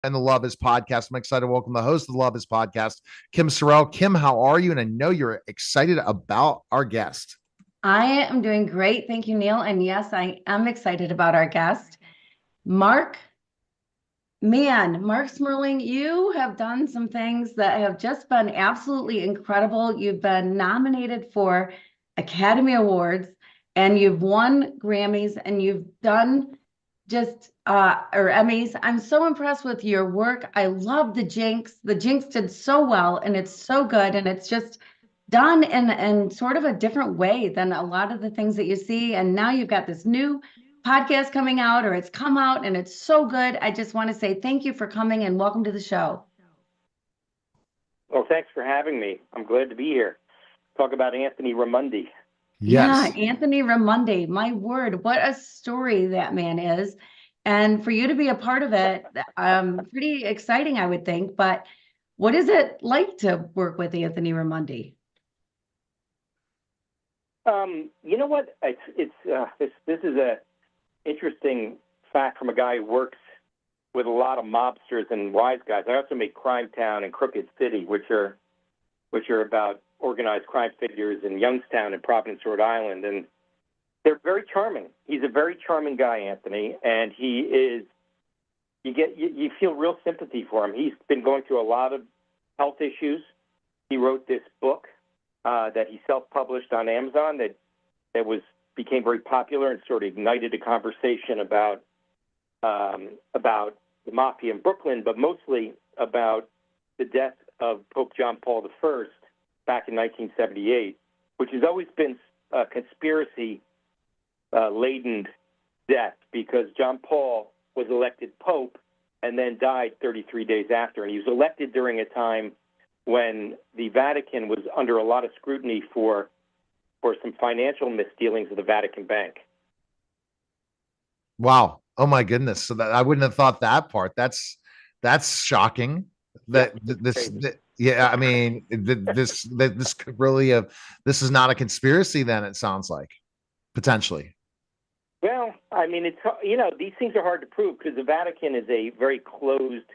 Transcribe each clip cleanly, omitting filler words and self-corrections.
And the Love Is podcast. I'm excited to welcome the host of the Love Is podcast, Kim Sorrell. Kim, how are you? And I know you're excited about our guest. I am doing great. Thank you, Neil. And yes, I am excited about our guest, Mark. Man, Mark Smerling, you have done some things that have just been absolutely incredible. You've been nominated for Academy Awards and you've won Grammys and you've done or Emmys. I'm so impressed with your work. I love the Jinx. The Jinx did so well and it's so good and it's just done in sort of a different way than a lot of the things that you see. And now you've got this new podcast coming out, or it's come out, and it's so good. I just want to say thank you for coming and welcome to the show. Well, thanks for having me. I'm glad to be here. Talk about Anthony Ramundi. Yeah, Yes. Anthony Ramundi, my word, what a story that man is. And for you to be a part of it, pretty exciting, I would think. But what is it like to work with Anthony Ramundi? You know what? This is a interesting fact from a guy who works with a lot of mobsters and wise guys. I also make Crime Town and Crooked City, which are about organized crime figures in Youngstown and Providence, Rhode Island, and they're very charming. He's a very charming guy, Anthony, and he is. You feel real sympathy for him. He's been going through a lot of health issues. He wrote this book that he self-published on Amazon that became very popular and sort of ignited a conversation about the mafia in Brooklyn, but mostly about the death of Pope John Paul I back in 1978, which has always been a conspiracy laden death because John Paul was elected Pope and then died 33 days after. And he was elected during a time when the Vatican was under a lot of scrutiny for some financial misdealings of the Vatican Bank. Wow. Oh my goodness. So that I wouldn't have thought that part. That's shocking. That Yeah, this crazy. yeah, I mean this could really have this is not a conspiracy then it sounds like potentially. Well, I mean, these things are hard to prove because the Vatican is a very closed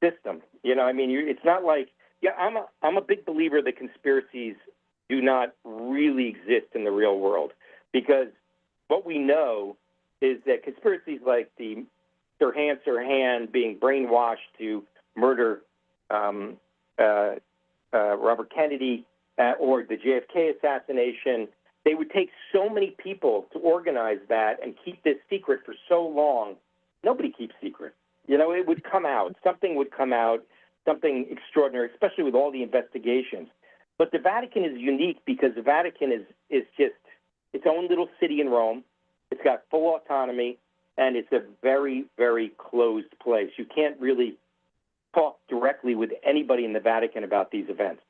system. I mean, it's not like I'm a big believer that conspiracies do not really exist in the real world because what we know is that conspiracies like the Sirhan being brainwashed to murder Robert Kennedy or the JFK assassination, they would take so many people to organize that and keep this secret for so long. Nobody keeps secrets. It would come out. Something would come out, something extraordinary, especially with all the investigations. But the Vatican is unique because the Vatican is just its own little city in Rome. It's got full autonomy, and it's a very, very closed place. You can't really talk directly with anybody in the Vatican about these events.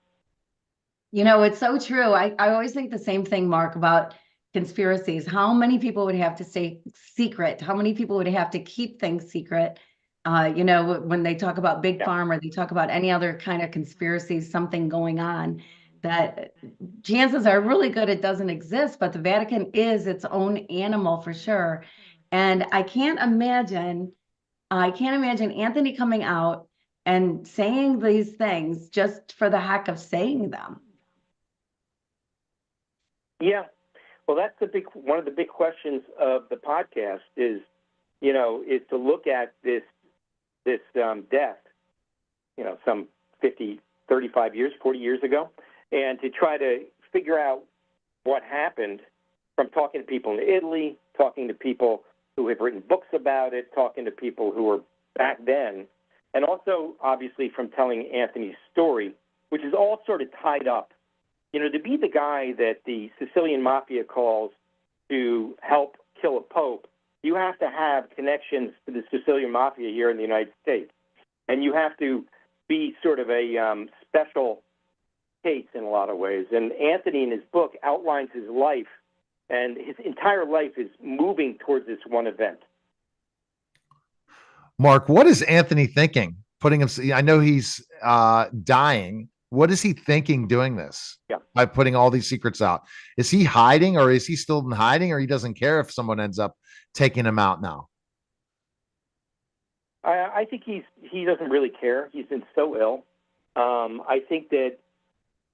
It's so true. I always think the same thing, Mark, about conspiracies. How many people would have to stay secret? How many people would have to keep things secret? When they talk about Big Yeah. Farm or they talk about any other kind of conspiracies, something going on, that chances are really good it doesn't exist, but the Vatican is its own animal for sure. And I can't imagine Anthony coming out and saying these things just for the heck of saying them. Yeah. Well, that's one of the big questions of the podcast is to look at this death, some 50, 35 years, 40 years ago, and to try to figure out what happened from talking to people in Italy, talking to people who have written books about it, talking to people who were back then, and also, obviously, from telling Anthony's story, which is all sort of tied up. To be the guy that the Sicilian mafia calls to help kill a pope, you have to have connections to the Sicilian mafia here in the United States. And you have to be sort of a special case in a lot of ways. And Anthony, in his book, outlines his life, and his entire life is moving towards this one event. Mark, what is Anthony thinking? Putting him I know he's dying. What is he thinking doing this Yeah. by putting all these secrets out? Is he hiding or is he still in hiding or he doesn't care if someone ends up taking him out now? I think he doesn't really care. He's been so ill. I think that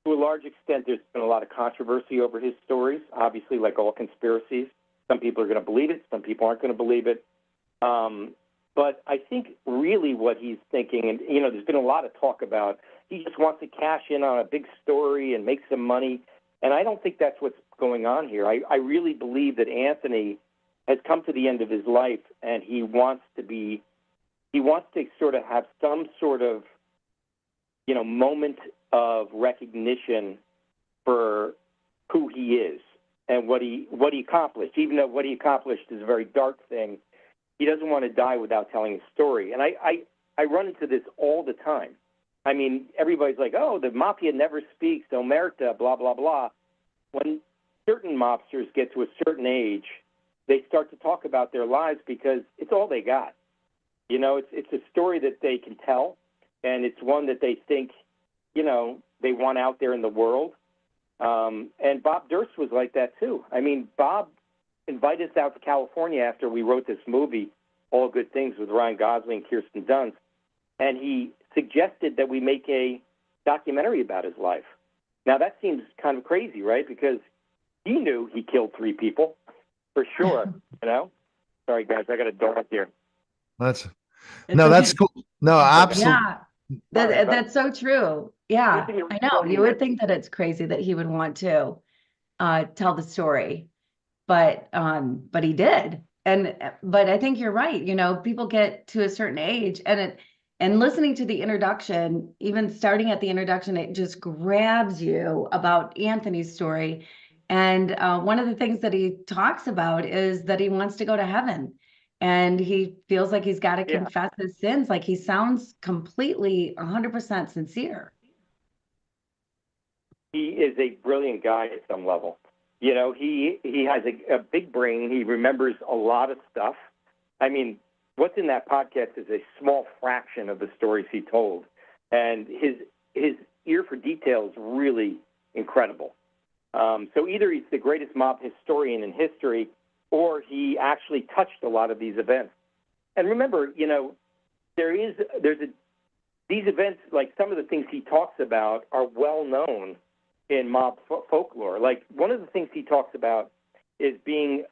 to a large extent, there's been a lot of controversy over his stories. Obviously, like all conspiracies, some people are going to believe it, some people aren't going to believe it. But I think really what he's thinking, and there's been a lot of talk about he just wants to cash in on a big story and make some money, and I don't think that's what's going on here. I really believe that Anthony has come to the end of his life, and he wants to sort of have some sort of moment of recognition for who he is and what he accomplished. Even though what he accomplished is a very dark thing, he doesn't want to die without telling his story. And I run into this all the time. I mean, everybody's like, oh, the mafia never speaks, omerta, blah, blah, blah. When certain mobsters get to a certain age, they start to talk about their lives because it's all they got. It's a story that they can tell, and it's one that they think, they want out there in the world. And Bob Durst was like that, too. I mean, Bob invited us out to California after we wrote this movie, All Good Things, with Ryan Gosling and Kirsten Dunst, and he suggested that we make a documentary about his life. Now, that seems kind of crazy, right? Because he knew he killed 3 people, for sure, Sorry, guys, I got a dog here. That's Okay. cool. No, absolutely. Yeah, that's so true. Yeah, I know. You would think that it's crazy that he would want to tell the story, but he did. But I think you're right. People get to a certain age, and listening to the introduction, even starting at the introduction, it just grabs you about Anthony's story. And one of the things that he talks about is that he wants to go to heaven. And he feels like he's got to confess his sins. Like, he sounds completely 100% sincere. He is a brilliant guy at some level. He has a big brain. He remembers a lot of stuff. I mean, what's in that podcast is a small fraction of the stories he told. And his ear for detail is really incredible. So either he's the greatest mob historian in history, or he actually touched a lot of these events. And remember, these events, like some of the things he talks about, are well known in mob folklore. Like, one of the things he talks about is being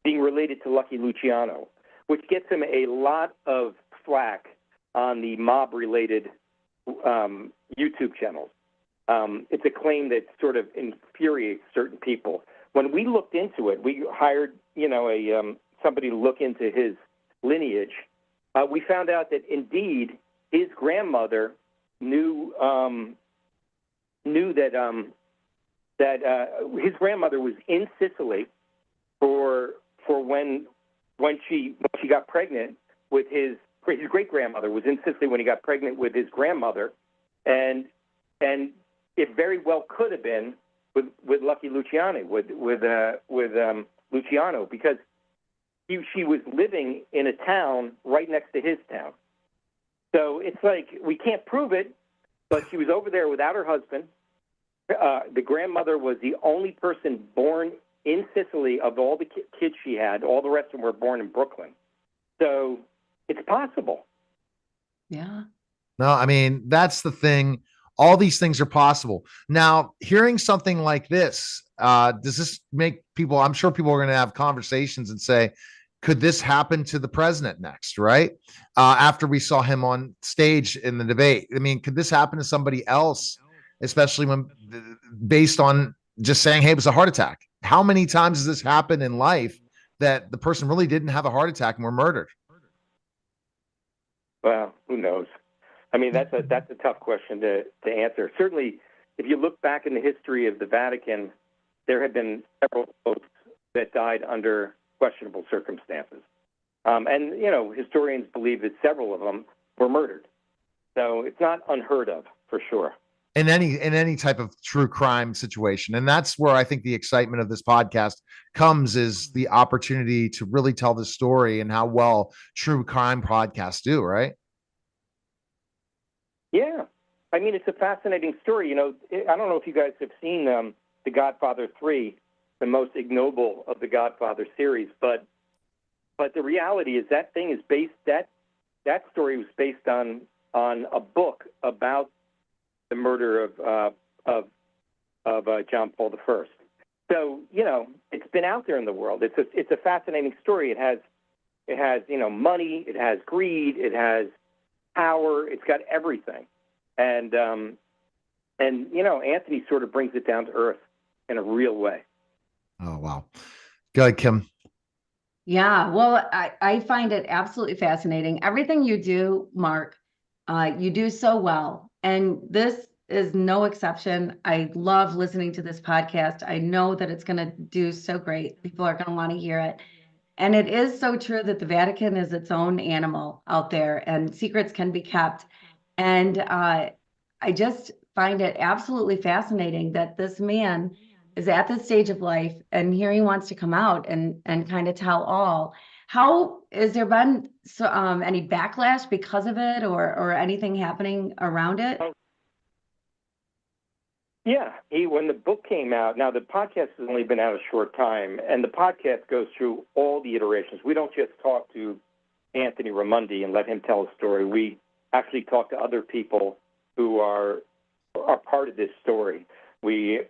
related to Lucky Luciano, which gets him a lot of flack on the mob-related YouTube channels. It's a claim that sort of infuriates certain people. When we looked into it, we hired, somebody to look into his lineage. We found out that indeed his grandmother knew that his grandmother was in Sicily for when she got pregnant with his great grandmother was in Sicily when he got pregnant with his grandmother, and it very well could have been with Lucky Luciano, with Luciano, because she was living in a town right next to his town. So it's like, we can't prove it, but she was over there without her husband. The grandmother was the only person born in Sicily of all the kids she had. All the rest of them were born in Brooklyn. So it's possible. Yeah. No, I mean, that's the thing. All these things are possible. Now, hearing something like this, does this make people, I'm sure people are going to have conversations and say, could this happen to the president next, right? After we saw him on stage in the debate. I mean, could this happen to somebody else, especially when based on just saying, hey, it was a heart attack? How many times has this happened in life that the person really didn't have a heart attack and were murdered? Well, who knows? I mean, that's a tough question to answer. Certainly, if you look back in the history of the Vatican, there have been several popes that died under questionable circumstances. And, historians believe that several of them were murdered. So it's not unheard of, for sure. In any type of true crime situation. And that's where I think the excitement of this podcast comes, is the opportunity to really tell the story and how well true crime podcasts do, right? Yeah. I mean, it's a fascinating story. I don't know if you guys have seen The Godfather 3, the most ignoble of the Godfather series, but the reality is that thing is based, that that story was based on a book about the murder of John Paul I. So, you know, it's been out there in the world. It's a fascinating story. It has you know, money, it has greed, it has power, it's got everything. And you know, Anthony sort of brings it down to earth in a real way. Oh, wow. Go ahead, Kim. Yeah, well, I find it absolutely fascinating. Everything you do, Mark, you do so well. And this is no exception. I love listening to this podcast. I know that it's going to do so great. People are going to want to hear it. And it is so true that the Vatican is its own animal out there and secrets can be kept. And I just find it absolutely fascinating that this man is at this stage of life and here he wants to come out and kind of tell all. How is there been any backlash because of it or anything happening around it? Yeah, when the book came out, now the podcast has only been out a short time, and the podcast goes through all the iterations. We don't just talk to Anthony Raimondi and let him tell a story. We actually talk to other people who are part of this story.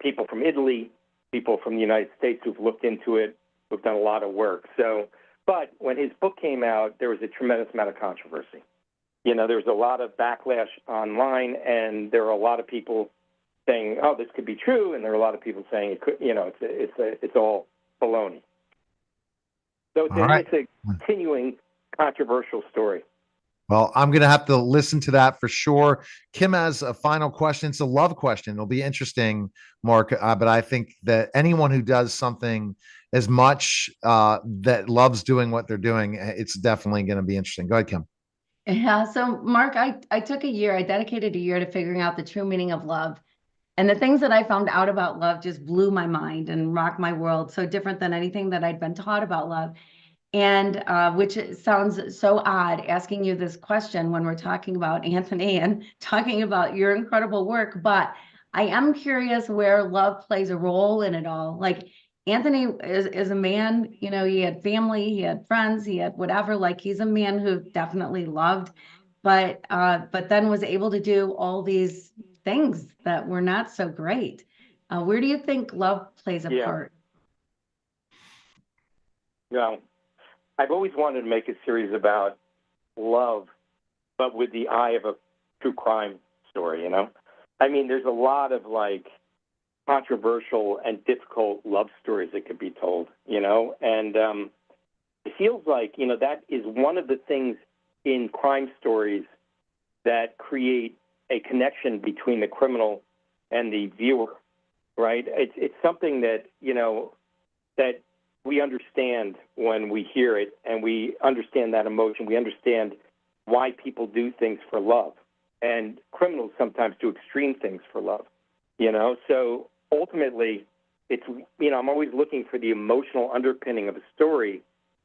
People from Italy, people from the United States who've looked into it, who've done a lot of work. So, but when his book came out, there was a tremendous amount of controversy. You know, there was a lot of backlash online, and there were a lot of people saying, "Oh, this could be true," and there are a lot of people saying it could. You know, it's all baloney. So it's a continuing controversial story. Well, I'm going to have to listen to that for sure. Kim has a final question. It's a love question. It'll be interesting, Mark, but I think that anyone who does something as much that loves doing what they're doing, it's definitely going to be interesting. Go ahead, Kim. Yeah, so Mark, I took a year, I dedicated a year to figuring out the true meaning of love. And the things that I found out about love just blew my mind and rocked my world. So different than anything that I'd been taught about love. And which sounds so odd asking you this question when we're talking about Anthony and talking about your incredible work. But I am curious where love plays a role in it all. Like Anthony is a man, you know, he had family, he had friends, he had whatever. Like he's a man who definitely loved, but then was able to do all these things that were not so great. Where do you think love plays a part? Yeah. I've always wanted to make a series about love, but with the eye of a true crime story, you know? I mean, there's a lot of, like, controversial and difficult love stories that could be told, you know? And it feels like, you know, that is one of the things in crime stories that create a connection between the criminal and the viewer, right? It's something that, you know, that we understand when we hear it, and we understand that emotion. We understand why people do things for love. And criminals sometimes do extreme things for love, you know? So ultimately, it's, you know, I'm always looking for the emotional underpinning of a story.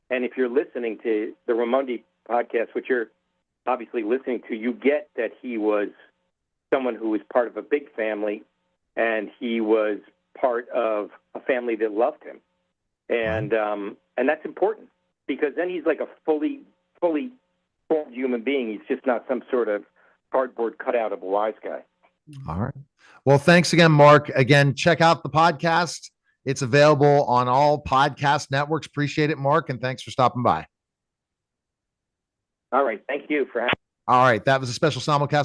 And if you're listening to the Raimondi podcast, which you're obviously listening to, you get that he was someone who was part of a big family, and he was part of a family that loved him. And that's important, because then he's like a fully formed human being. He's just not some sort of cardboard cutout of a wise guy. All right. Well, thanks again, Mark. Again, check out the podcast. It's available on all podcast networks. Appreciate it, Mark, and thanks for stopping by. All right. Thank you for having me. All right. That was a special simulcast